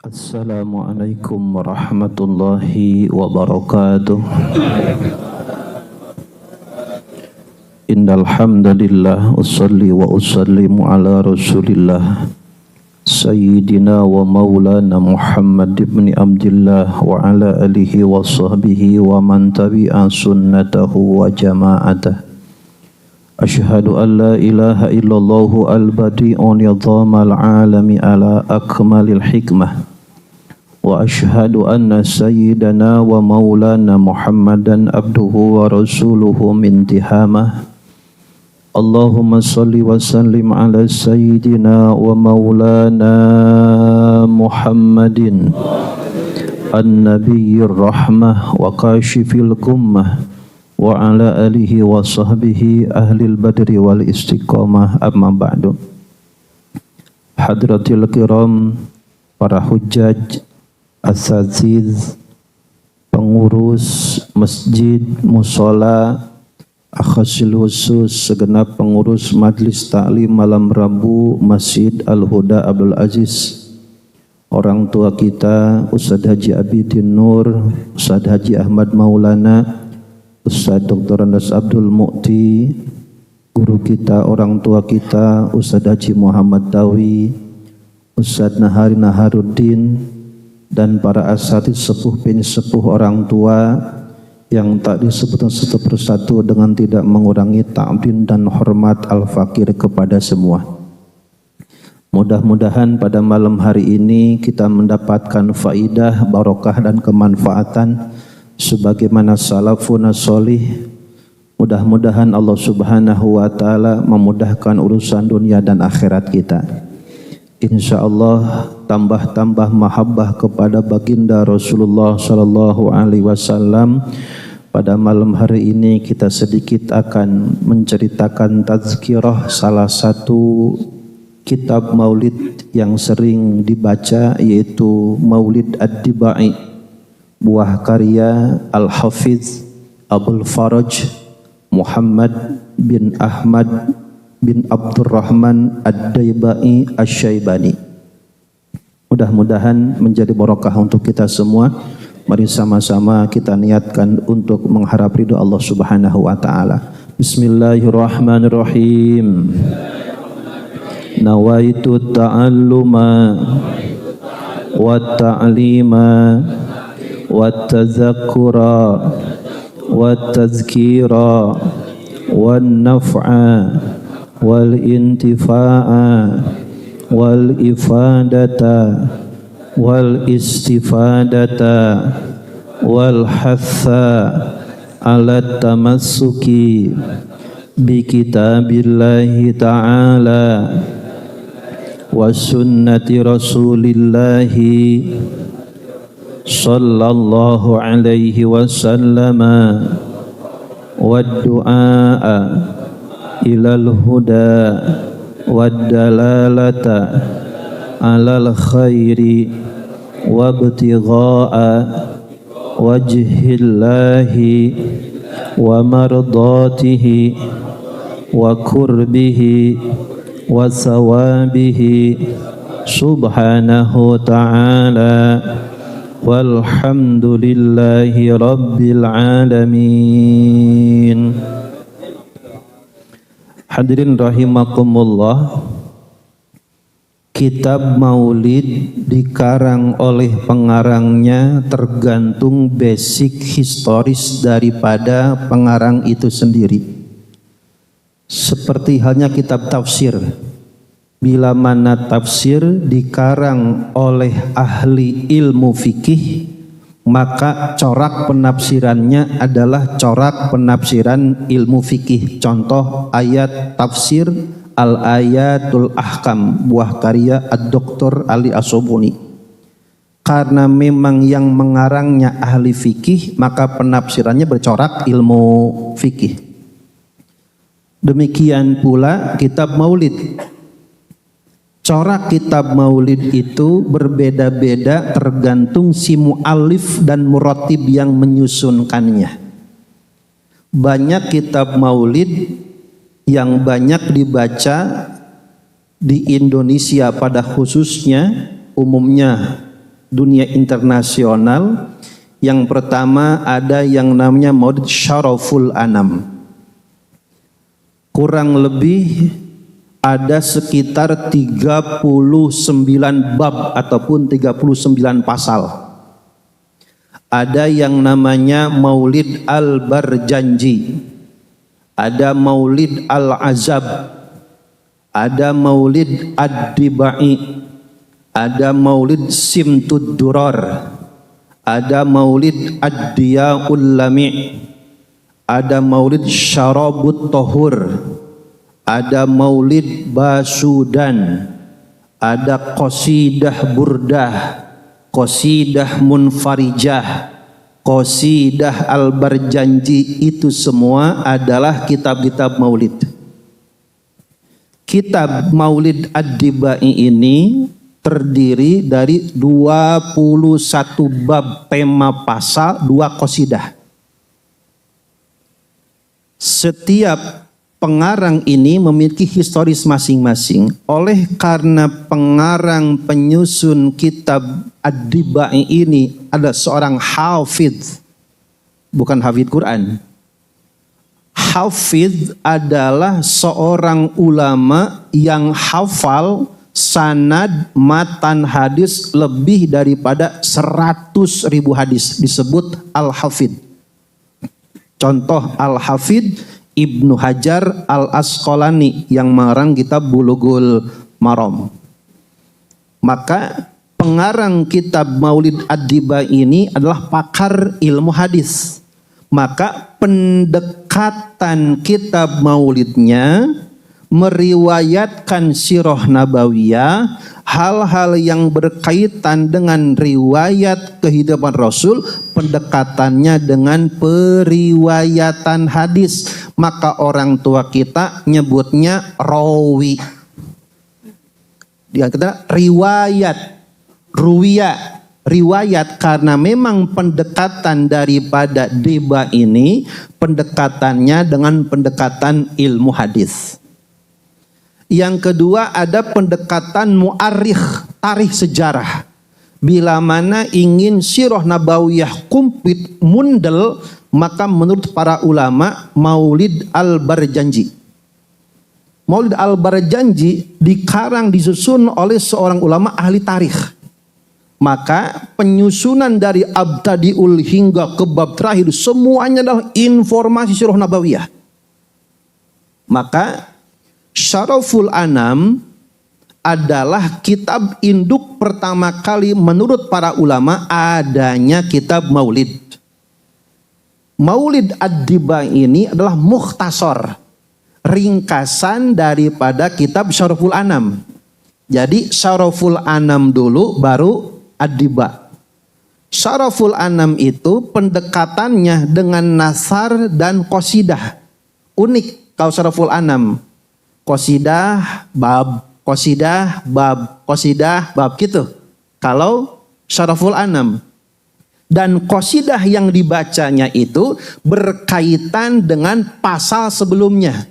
Assalamualaikum warahmatullahi wabarakatuh. Innal hamdalillah usolli wa usallimu ala rasulillah sayyidina wa maulana Muhammad ibn Abdillah wa ala alihi wa sahbihi wa man tabi'a sunnatahu wa jama'atah. Ashhadu an la ilaha illallah al-badi'u nidhamal alami ala akmalil hikmah. Wa ashhadu anna sayyidana wa maulana Muhammadan abduhu wa rasuluhu min tihamah. Allahumma salli wa sallim ala sayyidina wa maulana Muhammadin an-nabiyyir rahmah wa kashifil gummah wa ala alihi wa sahbihi ahlil badri wal istiqamah, amma ba'du. Hadratil kiram, para hujjaj, asatiz, pengurus masjid, musola, akhasil khusus, segenap pengurus majlis taklim malam Rabu Masjid Al-Huda Abdul Aziz, orang tua kita Ustadz Haji Abidin Nur, Ustadz Haji Ahmad Maulana, Ustadz Dr. Andas Abdul Mu'ti, guru kita, orang tua kita Ustadz Haji Muhammad Dawi, Ustadz Nahari Naharuddin, dan para asatidz sepuh pensepuh orang tua yang tak disebutkan satu persatu dengan tidak mengurangi ta'zim dan hormat al-fakir kepada semua. Mudah-mudahan pada malam hari ini kita mendapatkan faidah, barokah dan kemanfaatan sebagaimana salafun sholih. Mudah-mudahan Allah Subhanahu wa taala memudahkan urusan dunia dan akhirat kita. Insyaallah tambah-tambah mahabbah kepada baginda Rasulullah sallallahu alaihi wasallam. Pada malam hari ini kita sedikit akan menceritakan tazkirah salah satu kitab maulid yang sering dibaca, yaitu Maulid Ad-Dibai, buah karya Al-Hafiz Abul Faraj Muhammad bin Ahmad bin Abdurrahman Ad-Daibai Asy-Syaibani. Mudah-mudahan menjadi barokah untuk kita semua. Mari sama-sama kita niatkan untuk mengharap ridho Allah Subhanahu wa taala. Bismillahirrahmanirrahim. Nawaitu ta'alluma wa ta'lima wa tazakkura wa tazkira wa naf'a wal intifa'a wal ifadata wal istifadata wal hatha ala tamassuki bi kitabillahi ta'ala wa sunnati rasulillahi sallallahu alaihi wasallama wa du'a ilal huda wad dalalata alal khairi wabtigha'a wajhillahi wa mardatihi wa kurbihi wa sawabihi subhanahu ta'ala walhamdulillahi rabbil alamin. Hadirin rahimakumullah, kitab maulid dikarang oleh pengarangnya tergantung basic historis daripada pengarang itu sendiri. Seperti halnya kitab tafsir, bila mana tafsir dikarang oleh ahli ilmu fikih, maka corak penafsirannya adalah corak penafsiran ilmu fikih. Contoh ayat tafsir Al-Ayatul Ahkam, buah karya Ad-Doktor Ali As-Sobuni. Karena memang yang mengarangnya ahli fikih, maka penafsirannya bercorak ilmu fikih. Demikian pula kitab maulid. Corak kitab maulid itu berbeda-beda tergantung si mu'alif dan muratib yang menyusunkannya. Banyak kitab maulid yang banyak dibaca di Indonesia pada khususnya, umumnya dunia internasional. Yang pertama ada yang namanya Maulid Syaraful Anam. Kurang lebih ada sekitar 39 bab ataupun 39 pasal. Ada yang namanya Maulid Al-Barjanji, ada Maulid Al-Azab, ada Maulid Ad-Dibai, ada Maulid Simtud Durar, ada Maulid Ad-Diyaul Lami', ada Maulid Syarabut Tahur, ada Maulid Basudan, ada Qasidah Burdah, Qasidah Munfarijah, Qasidah Al-Barjanji. Itu semua adalah kitab-kitab maulid. Kitab Maulid Ad-Dibai ini terdiri dari 21 bab tema pasal, 2 qasidah. Setiap pengarang ini memiliki historis masing-masing. Oleh karena pengarang penyusun kitab Ad-Dibai ini adalah seorang hafidz, bukan hafidz Quran. Hafidz adalah seorang ulama yang hafal sanad matan hadis lebih daripada 100.000 hadis, disebut Al-Hafidz. Contoh Al-Hafidz Ibnu Hajar Al-Asqalani yang mengarang kitab Bulughul Maram. Maka pengarang kitab Maulid Ad-Dibai ini adalah pakar ilmu hadis. Maka pendekatan kitab maulidnya meriwayatkan sirah nabawiyah, hal-hal yang berkaitan dengan riwayat kehidupan Rasul, pendekatannya dengan periwayatan hadis. Maka orang tua kita nyebutnya rawi. Dia kata riwayat, ruwiyah, riwayat, karena memang pendekatan daripada Diba ini pendekatannya dengan pendekatan ilmu hadis. Yang kedua ada pendekatan mu'arikh, tarikh sejarah. Bila mana ingin sirah nabawiyah kumplit mundel, maka menurut para ulama Maulid Al-Barjanji. Maulid Al-Barjanji dikarang disusun oleh seorang ulama ahli tarikh. Maka penyusunan dari Abtadiul hingga ke bab terakhir semuanya adalah informasi sirah nabawiyah. Maka Syaraful Anam adalah kitab induk pertama kali menurut para ulama adanya kitab maulid. Maulid Ad-Dibai ini adalah mukhtasar, ringkasan daripada kitab Syaraful Anam. Jadi Syaraful Anam dulu baru Ad-Diba. Syaraful Anam itu pendekatannya dengan nasar dan qasidah. Unik kalau Syaraful Anam. Qasidah, bab, qasidah, bab, qasidah, bab gitu. Kalau Syaraful Anam. Dan qasidah yang dibacanya itu berkaitan dengan pasal sebelumnya.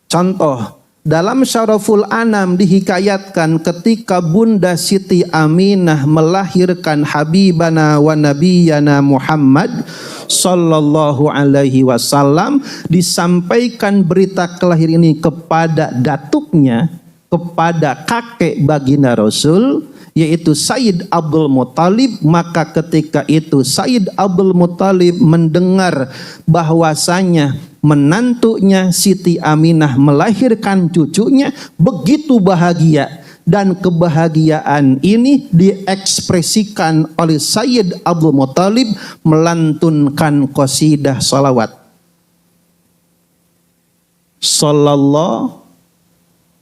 Contoh, dalam Syaraful Anam dihikayatkan ketika Bunda Siti Aminah melahirkan Habibana wa Nabiyana Muhammad sallallahu alaihi wasallam, disampaikan berita kelahiran ini kepada datuknya, kepada kakek baginda Rasul, yaitu Sayyid Abdul Muttalib. Maka ketika itu Sayyid Abdul Muttalib mendengar bahwasanya menantunya Siti Aminah melahirkan cucunya, begitu bahagia. Dan kebahagiaan ini diekspresikan oleh Sayyid Abdul Muttalib melantunkan qasidah salawat. Sallallahu,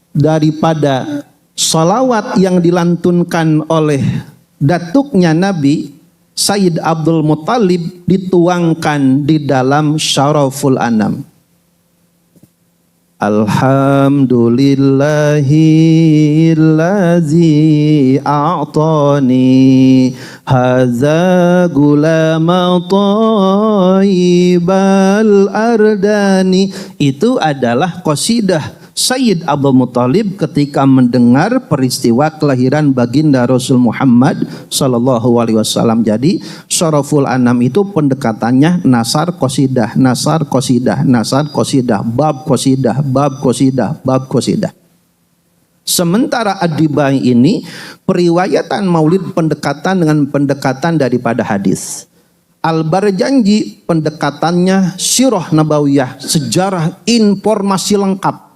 daripada salawat yang dilantunkan oleh datuknya Nabi Sayyid Abdul Muttalib dituangkan di dalam Syaraful Anam. Alhamdulillahillazi a'tani haza gulama taibal ardani. Itu adalah qasidah Sayyid Abdul Muthalib ketika mendengar peristiwa kelahiran baginda Rasul Muhammad sallallahu alaihi wasallam. Jadi Syaraful Anam itu pendekatannya nasar qasidah, nasar qasidah, nasar qasidah, bab qasidah, bab qasidah, bab qasidah. Sementara Ad-Dibai ini periwayatan maulid pendekatan dengan pendekatan daripada hadis. Al-Barjanji pendekatannya sirah nabawiyah, sejarah, informasi lengkap.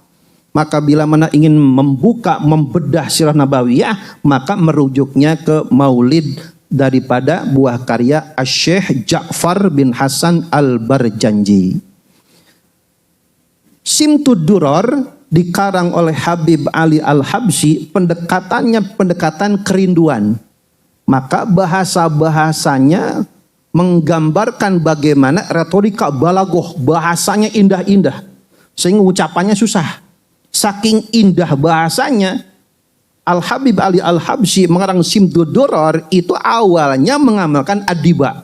Maka bila mana ingin membuka, membedah sirah nabawiyah, maka merujuknya ke maulid daripada buah karya Asy-Syaikh Ja'far bin Hasan Al-Barjanji. Simtud Duror dikarang oleh Habib Ali Al-Habsyi, pendekatannya pendekatan kerinduan. Maka bahasa-bahasanya menggambarkan bagaimana retorika balagoh, bahasanya indah-indah sehingga ucapannya susah. Saking indah bahasanya, Al-Habib Ali Al-Habsyi mengarang Simtud Duror itu awalnya mengamalkan Ad-Diba.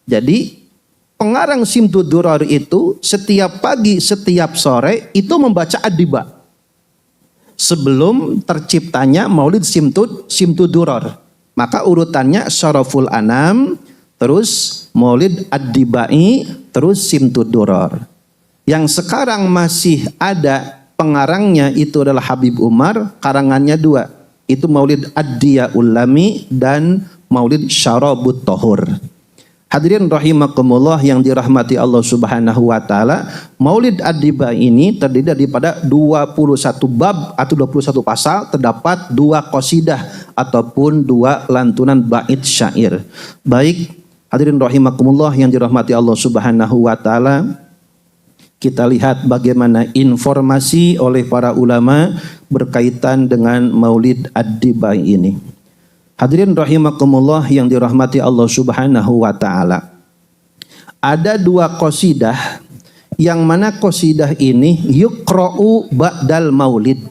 Jadi pengarang Simtud Duror itu setiap pagi, setiap sore itu membaca Ad-Diba sebelum terciptanya Maulid Simtud Duror. Maka urutannya Syaraful Anam, terus Maulid Ad-Dibai, terus Simtud Duror. Yang sekarang masih ada pengarangnya itu adalah Habib Umar, karangannya dua. Itu Maulid Ad-Diyaul Lami dan Maulid Syarabut Tahur. Hadirin rahimakumullah yang dirahmati Allah Subhanahu wa taala, Maulid Ad-Diba ini terdiri daripada 21 bab atau 21 pasal, terdapat 2 qasidah ataupun 2 lantunan bait syair. Baik, hadirin rahimakumullah yang dirahmati Allah Subhanahu wa taala, kita lihat bagaimana informasi oleh para ulama berkaitan dengan Maulid Ad-Diba ini. Hadirin rahimakumullah yang dirahmati Allah Subhanahu wa taala. Ada 2 qasidah yang mana qasidah ini yuqra'u ba'dal maulid,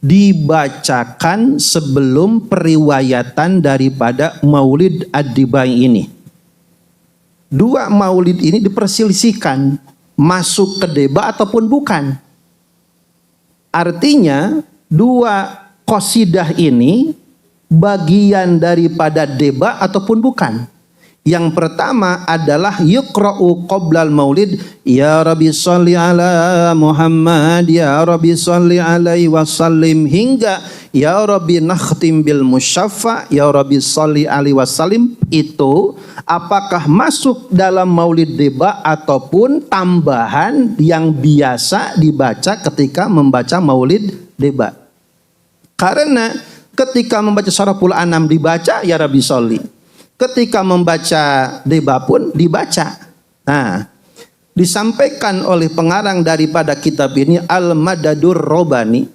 dibacakan sebelum periwayatan daripada Maulid Ad-Diba ini. 2 maulid ini diperselisihkan masuk ke deba ataupun bukan. Artinya 2 qasidah ini bagian daripada deba ataupun bukan. Yang pertama adalah yuqra'u qoblal maulid, ya Rabbi sholli ala Muhammad, ya Rabbi sholli alaihi wasallim, hingga ya Rabbi nakhtim bil musyaffa, ya Rabbi sholli alaihi wasallim. Itu apakah masuk dalam maulid deba ataupun tambahan yang biasa dibaca ketika membaca maulid deba. Karena ketika membaca Syaraful Anam dibaca ya Rabbi sholli, ketika membaca deba pun dibaca. Nah, disampaikan oleh pengarang daripada kitab ini Al-Madadur Robani.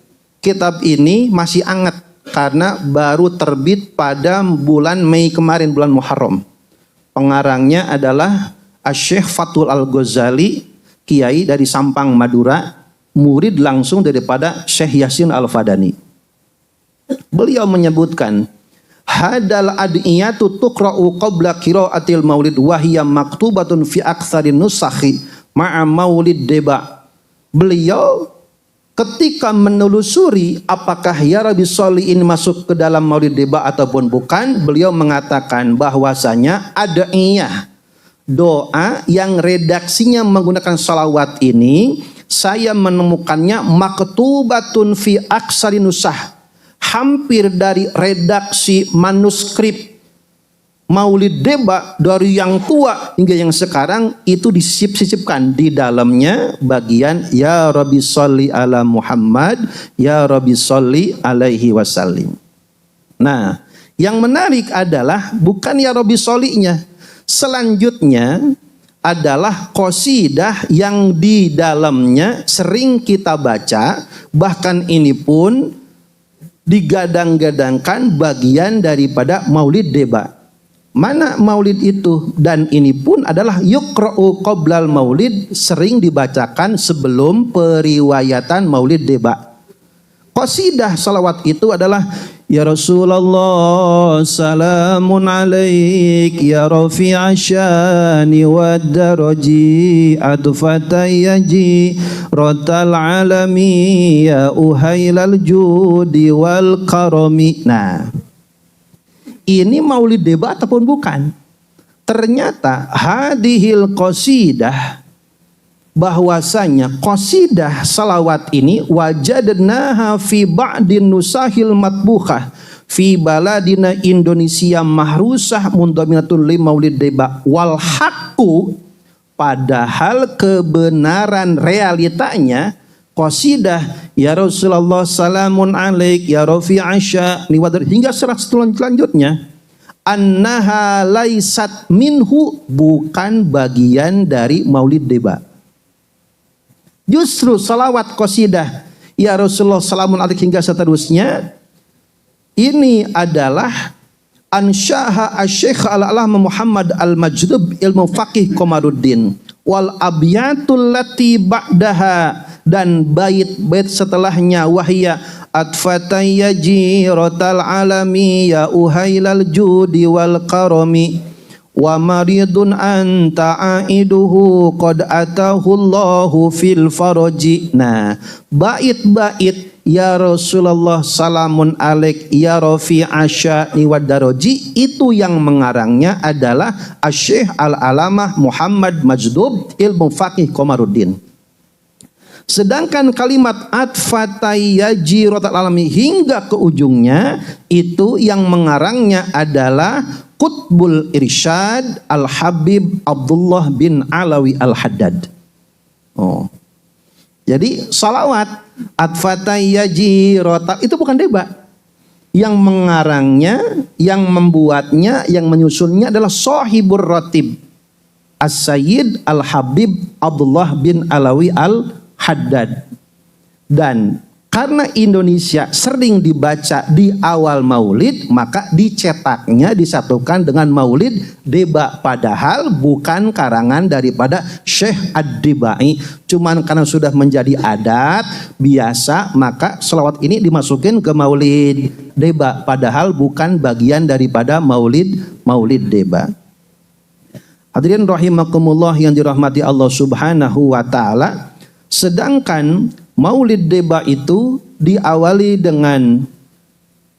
Kitab ini masih hangat karena baru terbit pada bulan Mei kemarin, bulan Muharram. Pengarangnya adalah Asy-Syaikh Fathul Al-Ghazali, kiai dari Sampang, Madura, murid langsung daripada Syekh Yasin Al-Fadani. Beliau menyebutkan, hadal adiyatu tuqra'u qabla qira'atil maulid wa hiya maktubatun fi aktsarin nusakhi ma'a maulid deba. Beliau ketika menelusuri apakah ya Rabbi sholli ini masuk ke dalam maulid deba ataupun bukan, beliau mengatakan bahwasanya adiyah, doa yang redaksinya menggunakan salawat ini, saya menemukannya maktubatun fi aktsarin nusakh, hampir dari redaksi manuskrip Maulid Deba dari yang tua hingga yang sekarang itu disisip-sisipkan di dalamnya bagian ya Rabbi sholli ala Muhammad, ya Rabbi sholli alaihi wasallim. Nah, yang menarik adalah bukan ya Rabbi shollinya. Selanjutnya adalah qasidah yang di dalamnya sering kita baca, bahkan ini pun digadang-gadangkan bagian daripada Maulid Deba. Mana maulid itu? Dan ini pun adalah yuqra'u qoblal maulid, sering dibacakan sebelum periwayatan Maulid Deba. Qasidah salawat itu adalah Ya Rasulullah, salamun alaik ya rafi'a syani wa daraji adfatayyaji rotal alami ya uhailal judi wal karami. Nah, ini maulid debat ataupun bukan? Ternyata hadihil qasidah, bahwasanya qasidah salawat ini wajadnaha fi ba'din nusahil matbukhah fi baladina Indonesia mahrusah mundaminatul li maulid deba wal haqqu, padahal kebenaran realitanya qasidah ya Rasulullah salamun alaik ya rafi'a sya'ni hingga selanjutnya annaha laisat minhu, bukan bagian dari maulid deba. Justru salawat qasidah ya Rasulullah salamun alaik hingga seterusnya ini adalah ansyaha asy-syekh al-alama Muhammad al-Majdub ilmu faqih Komaruddin wal abyatul lati ba'daha, dan bait-bait setelahnya wahya atfatayyaji rotal alami ya uhailal judi wal karami wa maridun anta aiduhu qad atahullahu fil faraji. Nah, bait-bait ya Rasulullah salamun alaik ya rafi'a sya'ni wad daraji itu yang mengarangnya adalah Asy-Syaikh Al-Alamah Muhammad Majdub ilmu faqih Komaruddin. Sedangkan kalimat atfatayyaji rotal alami hingga ke ujungnya itu yang mengarangnya adalah Qutbul Irsyad Al-Habib Abdullah bin Alawi Al-Haddad. Oh. Jadi salawat atfatayyaji rotal itu bukan deba. Yang mengarangnya, yang membuatnya, yang menyusunnya adalah Shahibur Ratib As-Sayyid Al-Habib Abdullah bin Alawi Al-Haddad. Dan karena Indonesia sering dibaca di awal maulid, maka dicetaknya disatukan dengan maulid deba, padahal bukan karangan daripada Syekh Ad-Dibai. Cuman karena sudah menjadi adat biasa, maka selawat ini dimasukin ke maulid deba, padahal bukan bagian daripada maulid deba. Hadirin rahimakumullah yang dirahmati Allah Subhanahu wa taala, sedangkan maulid deba itu diawali dengan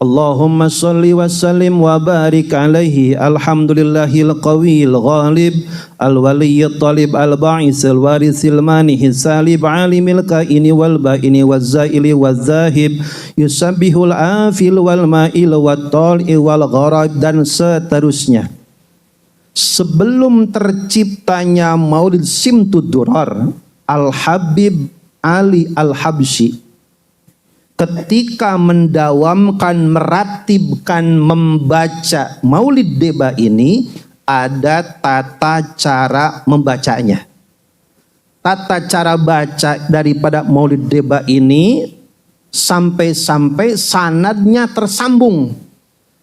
Allahumma sholli wa sallim wa barik alaihi alhamdulillahil qawil ghalib al-waliyyit talib al-ba'isil warisil manihi salib alimil kaini wal baini waz zaili waz zahib yusabbihul afil wal ma'il wat tal'i wal gharab, dan seterusnya. Sebelum terciptanya maulid Simtud Durar, Al-Habib Ali Al-Habsyi ketika mendawamkan, meratibkan, membaca maulid deba ini, ada tata cara membacanya. Tata cara baca daripada maulid deba ini sampai-sampai sanadnya tersambung.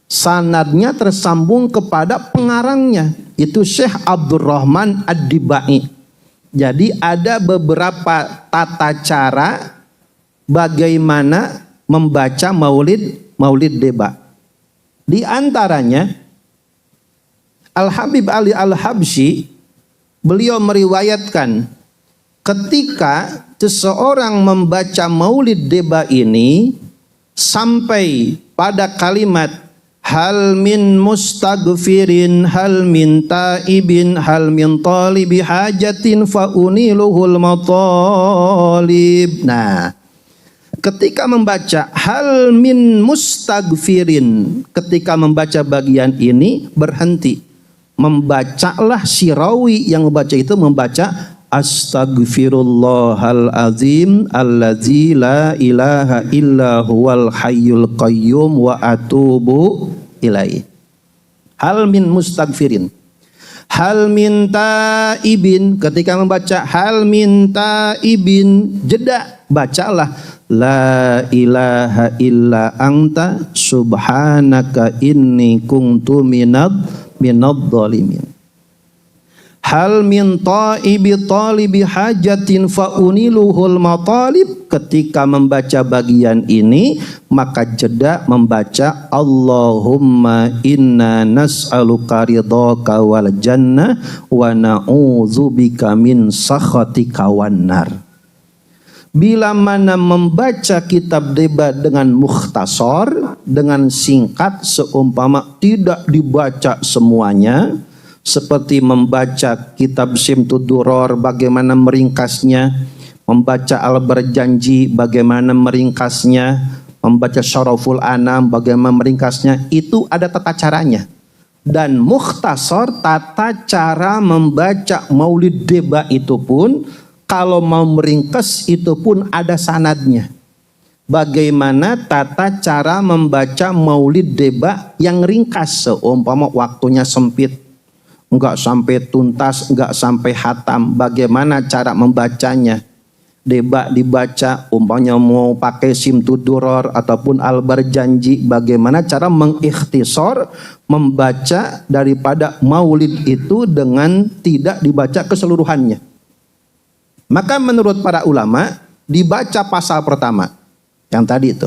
Sanadnya tersambung kepada pengarangnya, itu Syekh Abdurrahman Ad-Dibai. Jadi ada beberapa tata cara bagaimana membaca maulid deba. Di antaranya Al-Habib Ali Al-Habsyi, beliau meriwayatkan ketika seseorang membaca maulid deba ini sampai pada kalimat hal min mustaghfirin hal min taibin hal min talibi hajatin fauniluhul matalib. Nah, ketika membaca hal min mustaghfirin, ketika membaca bagian ini berhenti. Membacalah si rawi yang membaca itu membaca astaghfirullahal azim allazi la ilaha illa huwal hayyul qayyum wa atubu ilaihi. Hal min mustaghfirin. Hal min taibin, ketika membaca hal min taibin, jeda, bacalah la ilaha illa anta subhanaka inni kuntu minadh dhalimin. Hal min ta'ibi talibi hajatin fauniluhul matalib. Ketika membaca bagian ini, maka jeda membaca Allahumma inna nas'aluka ridhaka wal jannah wa na'udzubika min sakhatika wan nar. Bila mana membaca kitab debat dengan mukhtasar, dengan singkat, seumpama tidak dibaca semuanya, seperti membaca kitab Simtud Duror bagaimana meringkasnya, membaca Al-Barjanji bagaimana meringkasnya, membaca Syaraful Anam bagaimana meringkasnya, itu ada tata caranya. Dan mukhtasar, tata cara membaca Maulid Deba itu pun, kalau mau meringkas itu pun ada sanadnya. Bagaimana tata cara membaca Maulid Deba yang ringkas, seumpama waktunya sempit, enggak sampai tuntas, enggak sampai hatam, bagaimana cara membacanya. Deba dibaca, umpamanya mau pakai Simtud Duror ataupun Al-Barjanji, bagaimana cara mengikhtisar membaca daripada Maulid itu dengan tidak dibaca keseluruhannya. Maka menurut para ulama, dibaca pasal pertama, yang tadi itu.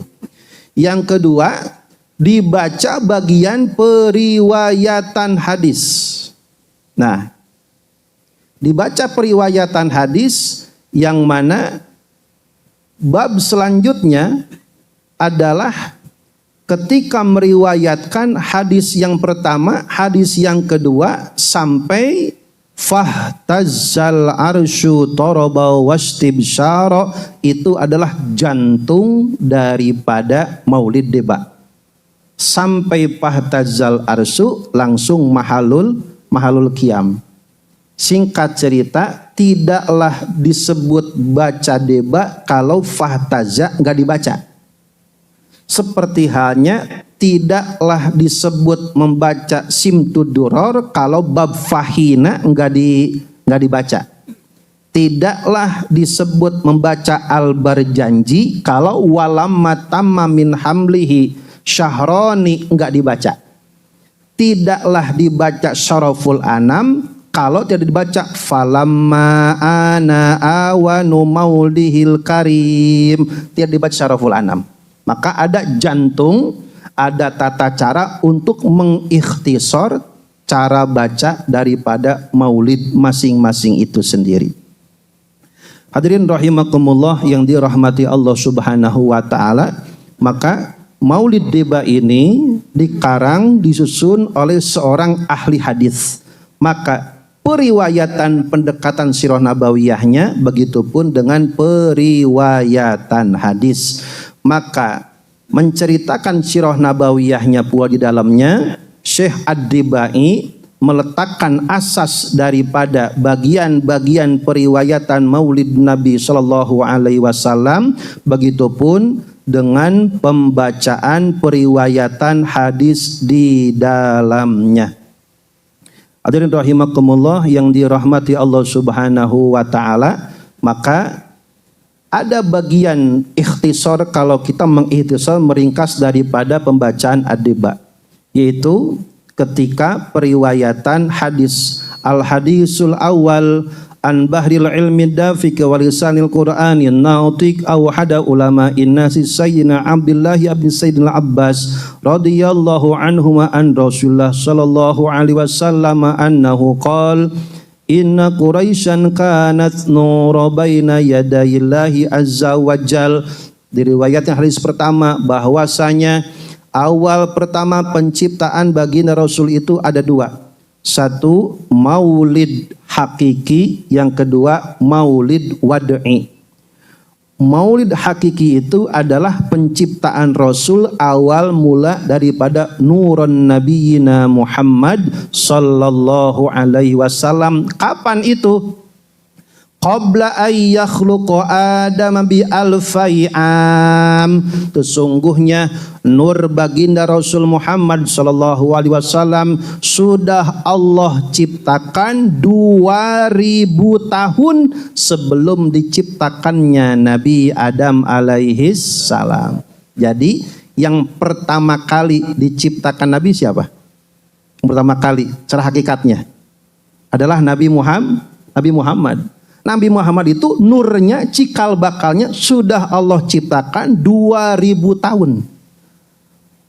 Yang kedua, dibaca bagian periwayatan hadis. Nah, dibaca periwayatan hadis yang mana bab selanjutnya adalah ketika meriwayatkan hadis yang pertama, hadis yang kedua sampai fahtazzal arsyu taraba wastibsyara, itu adalah jantung daripada Maulid Deba. Sampai fahtazzal arsyu langsung mahalul qiyam. Singkat cerita, tidaklah disebut baca Deba kalau fahtaza enggak dibaca. Seperti halnya tidaklah disebut membaca Simtud Duror kalau bab fahina enggak dibaca. Tidaklah disebut membaca Al-Barjanji kalau walamma tamma min hamlihi syahroni enggak dibaca. Tidaklah dibaca Syaraful Anam kalau tidak dibaca falamma ana awanu maulihil karim, tidak dibaca Syaraful Anam. Maka ada jantung, ada tata cara untuk mengikhtisar cara baca daripada Maulid masing-masing itu sendiri. Hadirin rahimakumullah yang dirahmati Allah Subhanahu wa taala, maka Maulid Deba ini dikarang, disusun oleh seorang ahli hadis. Maka periwayatan pendekatan sirah nabawiyahnya begitupun dengan periwayatan hadis. Maka menceritakan sirah nabawiyahnya pula di dalamnya Syekh Ad-Dibai meletakkan asas daripada bagian-bagian periwayatan Maulid Nabi Shallallahu Alaihi Wasallam, begitupun dengan pembacaan periwayatan hadis di dalamnya. Hadirin rahimakumullah yang dirahmati Allah Subhanahu wa taala, maka ada bagian ikhtisar kalau kita mengikhtisar meringkas daripada pembacaan ad-deba, yaitu ketika periwayatan hadis al-hadisul awal an bahril ilmi dafiq wa lisanil qur'anil nautik aw hada ulama innasi sayyidina Abdullah bin Sayyidina Abbas radhiyallahu anhu wa an Rasulullah sallallahu alaihi wasallam annahu qala inna Quraisyan kanat nura baina yadayillahi azza wajal. Diriwayatkan hadis pertama bahwasanya awal pertama penciptaan baginda Rasul itu ada dua. Satu maulid hakiki, yang kedua maulid wad'i. Maulid hakiki itu adalah penciptaan Rasul awal mula daripada nurun nabiyina Muhammad sallallahu alaihi wasallam. Kapan itu? Qabla ay yakhluqa Adam bi alfai am. Sesungguhnya nur baginda Rasul Muhammad sallallahu alaihi wasallam sudah Allah ciptakan 2000 tahun sebelum diciptakannya Nabi Adam alaihi salam. Jadi yang pertama kali diciptakan Nabi siapa? Yang pertama kali secara hakikatnya adalah Nabi Muhammad. Nabi Muhammad itu nurnya, cikal bakalnya sudah Allah ciptakan 2000 tahun.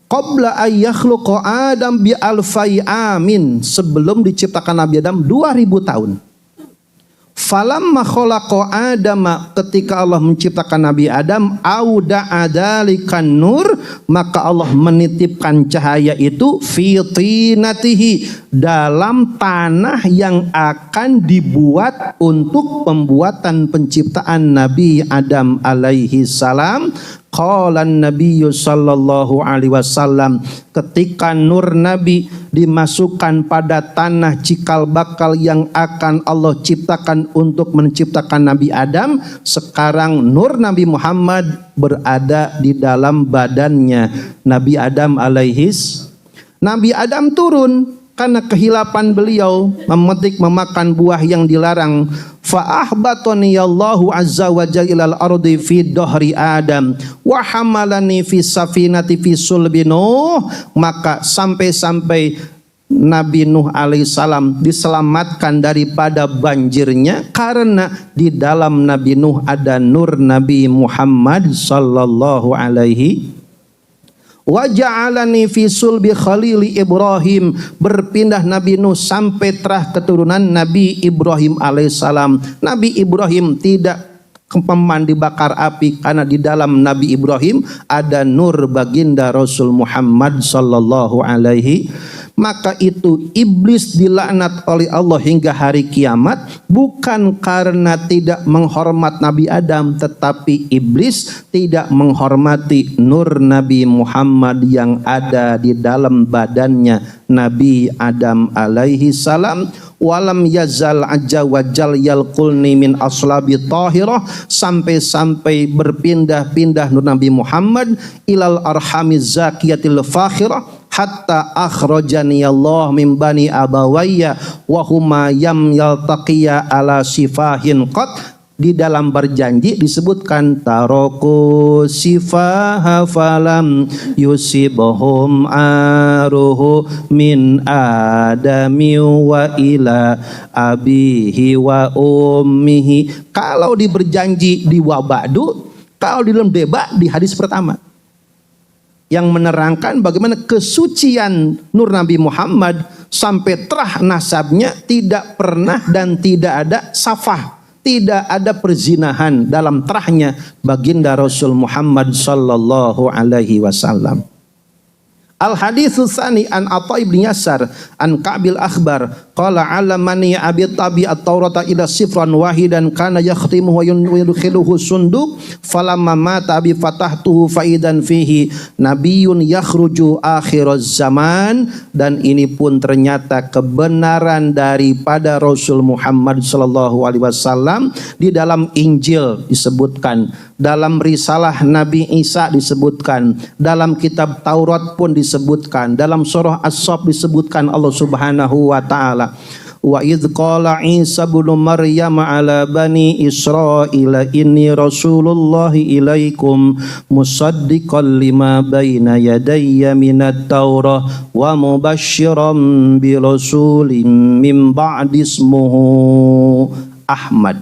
Qabla ayyakhluqa Adam bi alfai amin, sebelum diciptakan Nabi Adam 2000 tahun. Falamma khalaqa Adama, ketika Allah menciptakan Nabi Adam, auda'a dzalikan nur, maka Allah menitipkan cahaya itu fi tinatihi, dalam tanah yang akan dibuat untuk pembuatan penciptaan Nabi Adam alaihi salam. Qala Nabi sallallahu alaihi wasallam, ketika nur Nabi dimasukkan pada tanah cikal bakal yang akan Allah ciptakan untuk menciptakan Nabi Adam, sekarang nur Nabi Muhammad berada di dalam badannya Nabi Adam alaihis. Nabi Adam turun karena kehilapan beliau memetik memakan buah yang dilarang. Fa ahbatani Allahu azza wa jalla ilal ardi fi dhahri Adam wa hamalani fi safinati fi sulbi Nuh, maka sampai Nabi Nuh alaihissalam diselamatkan daripada banjirnya karena di dalam Nabi Nuh ada nur Nabi Muhammad sallallahu alaihi. Wa ja'alani fi sulbi khalili Ibrahim, berpindah Nabi Nuh sampai terah keturunan Nabi Ibrahim alaihissalam. Nabi Ibrahim tidak kepeman dibakar api karena di dalam Nabi Ibrahim ada nur baginda Rasul Muhammad sallallahu alaihi. Maka itu iblis dilaknat oleh Allah hingga hari kiamat, bukan karena tidak menghormat Nabi Adam, tetapi iblis tidak menghormati nur Nabi Muhammad yang ada di dalam badannya Nabi Adam alaihi salam. Walam yazal ajja wajal yalqulni min aslabi tahirah, sampai berpindah-pindah nur Nabi Muhammad ilal arhamiz zakiyatil fakhirah, hatta akhrajani Allah min bani abawayya wa huma yam yaltaqiya ala sifahin qad. Di dalam berjanji disebutkan taroku sifaha falam yusibhum aruhu min adami wa ila abihi wa ummihi. Kalau di berjanji di wabadu, kalau di dalam debat di hadis pertama yang menerangkan bagaimana kesucian nur Nabi Muhammad sampai terah nasabnya, tidak pernah dan tidak ada safah, tidak ada perzinahan dalam terahnya baginda Rasul Muhammad sallallahu alaihi wasallam. Al haditsus tsani an Atha ibn Yasar an Ka'bil akhbar qala alamani abi tabi at-taurata ila sifran wahidan kana yakhtimuhu wa yudkhiluhu sunduk falamma mata abi fatahtuhu faidan fihi nabiyyun yakhruju akhiraz zaman. Dan ini pun ternyata kebenaran daripada Rasul Muhammad sallallahu alaihi wasallam. Di dalam Injil disebutkan, dalam risalah Nabi Isa disebutkan, dalam kitab Taurat pun disebutkan, dalam surah As-Saff disebutkan Allah Subhanahu wa taala, wa idz qala Isa ibnu Maryam ala bani Israila inni rasulullahi ilaikum musaddiqan lima baina yadayya minat taurah wa mubasysyiran bi rasulin min ba'di ismuhu Ahmad.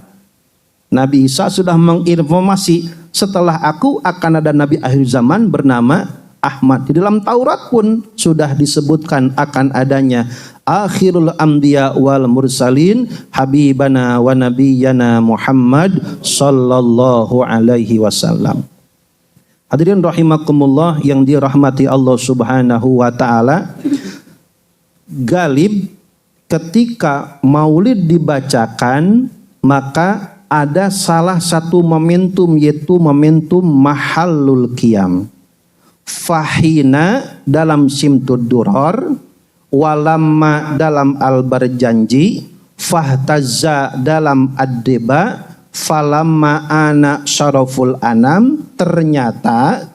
Nabi Isa sudah menginformasi, setelah aku akan ada nabi akhir zaman bernama Ahmad. Di dalam Taurat pun sudah disebutkan akan adanya akhirul anbiya wal mursalin habibana wa nabiyyana Muhammad sallallahu alaihi wasallam. Hadirin rahimakumullah yang dirahmati Allah Subhanahu wa taala, galib ketika maulid dibacakan maka ada salah satu momentum, yaitu momentum mahallul qiyam. Fahina dalam simtud duror, walamma dalam al berjanji, fahtazza dalam ad-deba, falamma ana syaraful anam, ternyata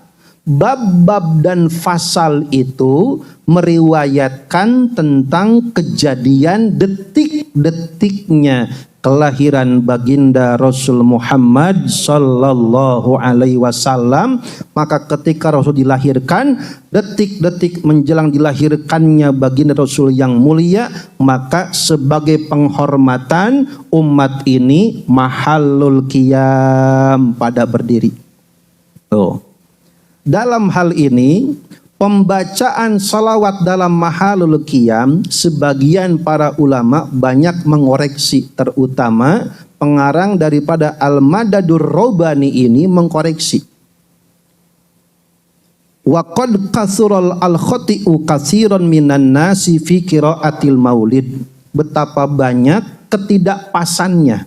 Bab-bab dan fasal itu meriwayatkan tentang kejadian detik-detiknya kelahiran baginda Rasul Muhammad sallallahu alaihi wasallam. Maka ketika Rasul dilahirkan, detik-detik menjelang dilahirkannya baginda Rasul yang mulia, maka sebagai penghormatan umat ini mahallul qiyam, pada berdiri. Dalam hal ini, pembacaan salawat dalam mahalul qiyam, sebagian para ulama banyak mengoreksi, terutama pengarang daripada Al-Madadur Rabbani ini mengkoreksi. Wa qad kasural al-khati'u katsiran minan nasi fi qiraatil maulid. Betapa banyak ketidakpasannya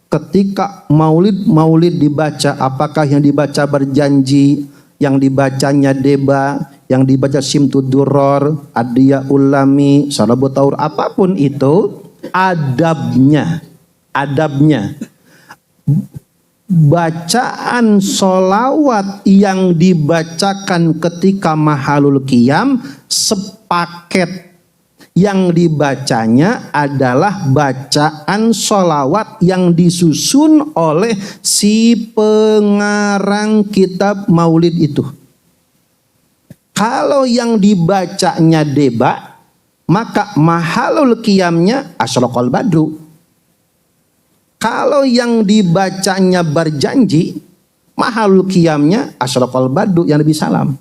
ketika maulid dibaca, apakah yang dibaca berjanji, yang dibacanya deba, yang dibaca simtud duror, adiyah ulami, salabut taur, apapun itu, adabnya. Bacaan solawat yang dibacakan ketika mahalul qiyam sepaket. Yang dibacanya adalah bacaan solawat yang disusun oleh si pengarang kitab maulid itu. Kalau yang dibacanya deba, maka mahalul qiyamnya asyraqal badru. Kalau yang dibacanya berjanji, mahalul qiyamnya asyraqal badru yang Nabi salam.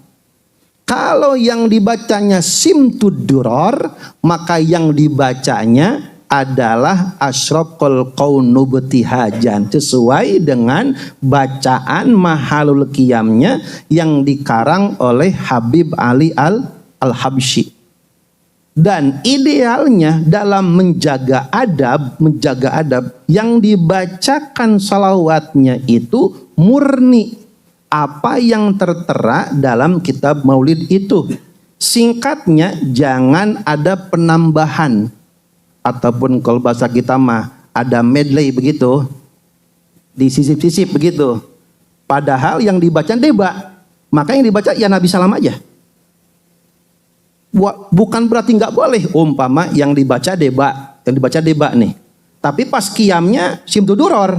Kalau yang dibacanya simtud duror, maka yang dibacanya adalah asyraqal qaunu btihajan, sesuai dengan bacaan mahalul qiyamnya yang dikarang oleh Habib Ali Al-Habsyi. Dan idealnya dalam menjaga adab, yang dibacakan salawatnya itu murni apa yang tertera dalam kitab maulid itu. Singkatnya, jangan ada penambahan, ataupun kalau bahasa kita mah ada medley begitu, disisip-sisip begitu. Padahal yang dibaca deba, maka yang dibaca ya Nabi salam aja. Bukan berarti nggak boleh umpama yang dibaca deba, nih. Tapi pas qiyamnya simtud duror.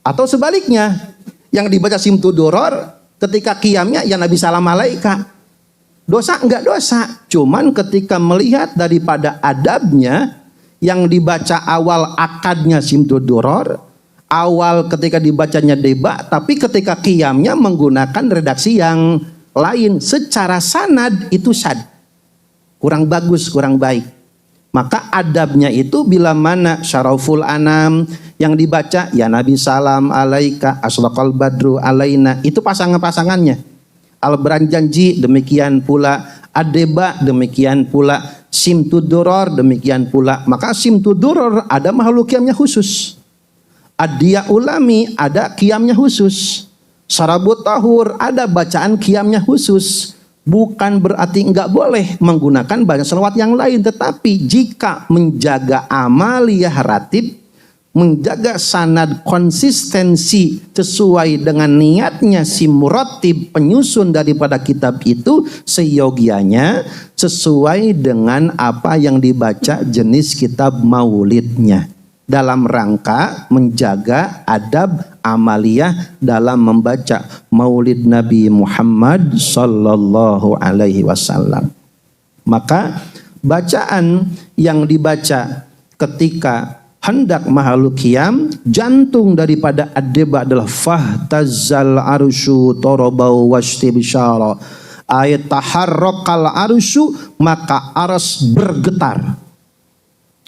Atau sebaliknya, yang dibaca simtud duror ketika qiyamnya ya Nabi salam alaika. Dosa enggak dosa, cuman ketika melihat daripada adabnya, yang dibaca awal akadnya simtud duror, awal ketika dibacanya deba, tapi ketika qiyamnya menggunakan redaksi yang lain, secara sanad itu sad, kurang bagus, kurang baik. Maka adabnya itu bila mana syaraful anam yang dibaca ya Nabi salam alaika, asyraqal badru alaina, itu pasangan-pasangannya. Al-Beranjanji demikian pula, adeba demikian pula, simtud duror demikian pula. Maka simtud duror ada mahalul qiyamnya khusus, adiyah ulami ada qiyamnya khusus, sarabut tahur ada bacaan qiyamnya khusus. Bukan berarti enggak boleh menggunakan banyak selawat yang lain, tetapi jika menjaga amaliyah ratib, menjaga sanad konsistensi sesuai dengan niatnya si muratib penyusun daripada kitab itu, seyogianya sesuai dengan apa yang dibaca jenis kitab maulidnya, dalam rangka menjaga adab amaliyah dalam membaca maulid Nabi Muhammad sallallahu alaihi wasallam. Maka bacaan yang dibaca ketika hendak mahalul qiyam, jantung daripada ad-deba adalah fahtazzal arsyu tarabau wastibsyara, ayat taharrakal arsyu, maka aras bergetar.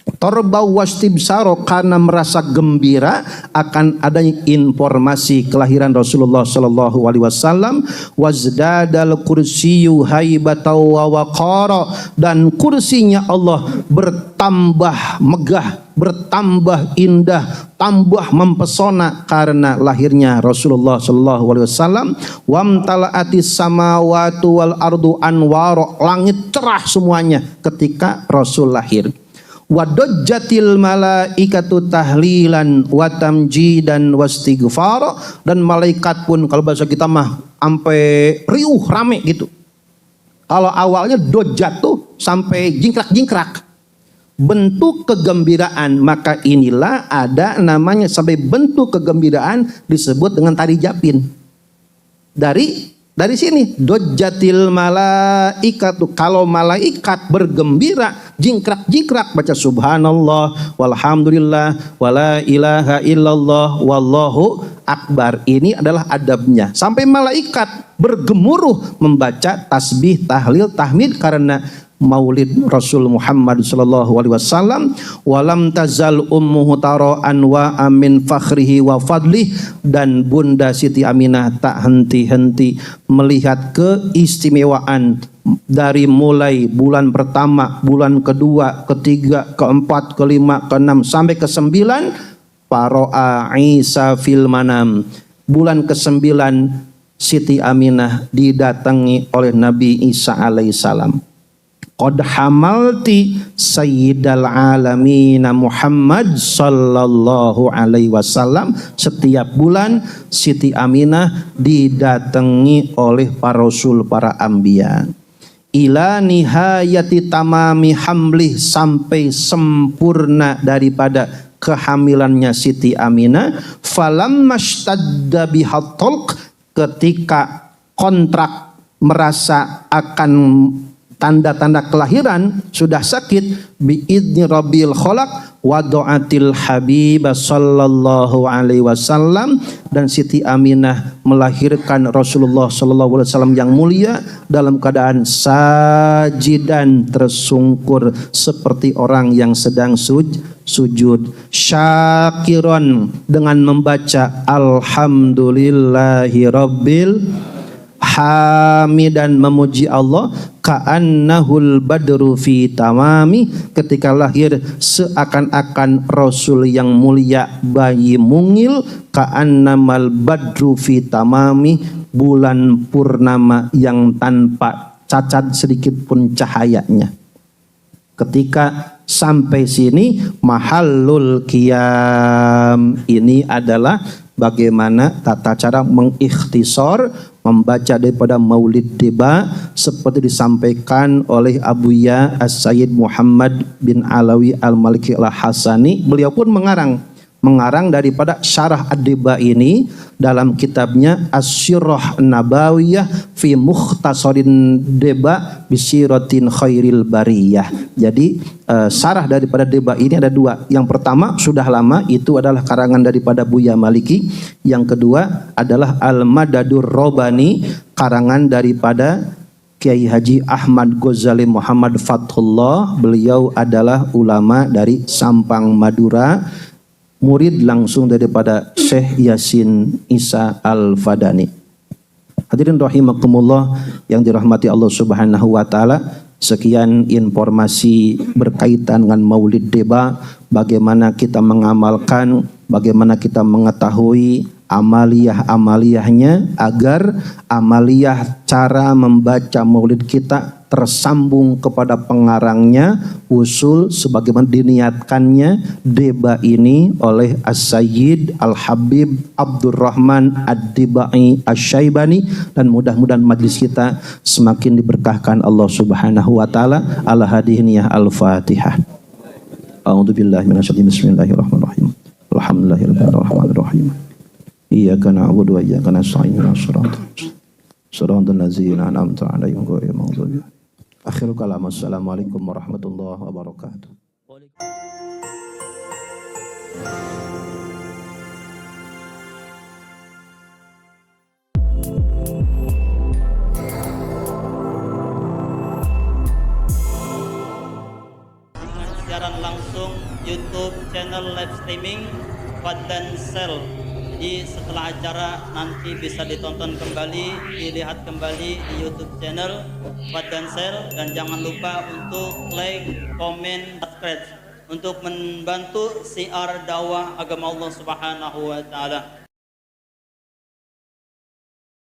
Torbau wastibsaro, karena merasa gembira akan adanya informasi kelahiran Rasulullah sallallahu alaihi wasallam. Wazdadal kursiyyu haibatan wa waqara, dan kursinya Allah bertambah megah, bertambah indah, tambah mempesona karena lahirnya Rasulullah sallallahu alaihi wasallam. Wamtala'atis samawati wal ardu anwara, langit cerah semuanya ketika Rasul lahir. Wadajjatil malaikatu tahlilan wa tamjidan wastighfar, dan malaikat pun kalau bahasa kita mah sampai riuh rame gitu. Kalau awalnya dojat tuh sampai jingkrak-jingkrak, bentuk kegembiraan, maka inilah ada namanya sampai bentuk kegembiraan disebut dengan tari japin. Dari sini dojjatil malaikatu, kalau malaikat bergembira jingkrak-jingkrak baca subhanallah walhamdulillah wala ilaha illallah wallahu akbar. Ini adalah adabnya. Sampai malaikat bergemuruh membaca tasbih, tahlil, tahmid karena maulid Rasul Muhammad sallallahu alaihi wasallam. Walam tazal ummuhu tara'an wa amin fakhrihi wa fadlih, dan Bunda Siti Aminah tak henti-henti melihat keistimewaan dari mulai bulan pertama, bulan kedua, ketiga, keempat, kelima, keenam sampai ke-9. Paro'a Isa fil manam, bulan ke-9 Siti Aminah didatangi oleh Nabi Isa alaihissalam. Qad hamalti sayyidal alamina Muhammad sallallahu alaihi wasallam. Setiap bulan Siti Aminah didatangi oleh para rasul, para anbiya. Ila nihayati tamami hamlih, sampai sempurna daripada kehamilannya Siti Aminah. Falam mashtadda bihat talq, ketika kontrak merasa akan tanda-tanda kelahiran sudah sakit, biidni rabbil khalaq wadu'atil habib sallallahu alaihi wasallam, dan Siti Aminah melahirkan Rasulullah sallallahu alaihi wasallam yang mulia dalam keadaan sajidan, tersungkur seperti orang yang sedang sujud, syakiron, dengan membaca alhamdulillahi rabbil hamidan, memuji Allah, ka'annahul badru fi tamami, ketika lahir seakan-akan Rasul yang mulia bayi mungil, ka'annamal badru fi tamami, bulan purnama yang tanpa cacat sedikit pun cahayanya. Ketika sampai sini mahallul qiyam, ini adalah bagaimana tata cara mengikhtisar membaca daripada Maulid Deba seperti disampaikan oleh Abuya As-Sayyid Muhammad bin Alawi Al-Maliki Al-Hasani. Beliau pun mengarang daripada syarah Ad-Deba ini dalam kitabnya As-Sirah Nabawiyah fi Mukhtasarin Deba bisiratin khairil bariyah. Jadi syarah daripada Deba ini ada dua. Yang pertama sudah lama, itu adalah karangan daripada Buya Maliki. Yang kedua adalah Al-Madadur Robani, karangan daripada Kiai Haji Ahmad Ghazali Muhammad Fathullah. Beliau adalah ulama dari Sampang Madura, murid langsung daripada Syekh Yasin Isa Al-Fadani. Hadirin rahimakumullah yang dirahmati Allah Subhanahu wa taala, sekian informasi berkaitan dengan Maulid Deba, bagaimana kita mengamalkan, bagaimana kita mengetahui amaliyah-amaliyahnya agar amaliyah cara membaca Maulid kita tersambung kepada pengarangnya, usul sebagaimana diniatkannya Deba ini oleh As-Sayyid Al-Habib Abdurrahman Ad-Dibai Asy-Syaibani, dan mudah-mudahan majlis kita semakin diberkahkan Allah Subhanahu wa taala. Ala hadiniyah Al-Fatihah. A'udzubillahi minasyaitonir rajim. Bismillahirrahmanirrahim. Alhamdulillahirrahmanirrahim. Iyyaka na'budu wa iyyaka nasta'in. Shiratal ladzina an'amta 'alaihim ghairil maghdubi 'alaihim. Akhirul kalam. Assalamualaikum warahmatullahi wabarakatuh. Siaran langsung YouTube channel live streaming Fadlan Sel. Jadi setelah acara nanti bisa ditonton kembali, dilihat kembali di YouTube channel Fadlan Sel, dan jangan lupa untuk like, komen, subscribe untuk membantu siar dakwah agama Allah Subhanahu wa taala.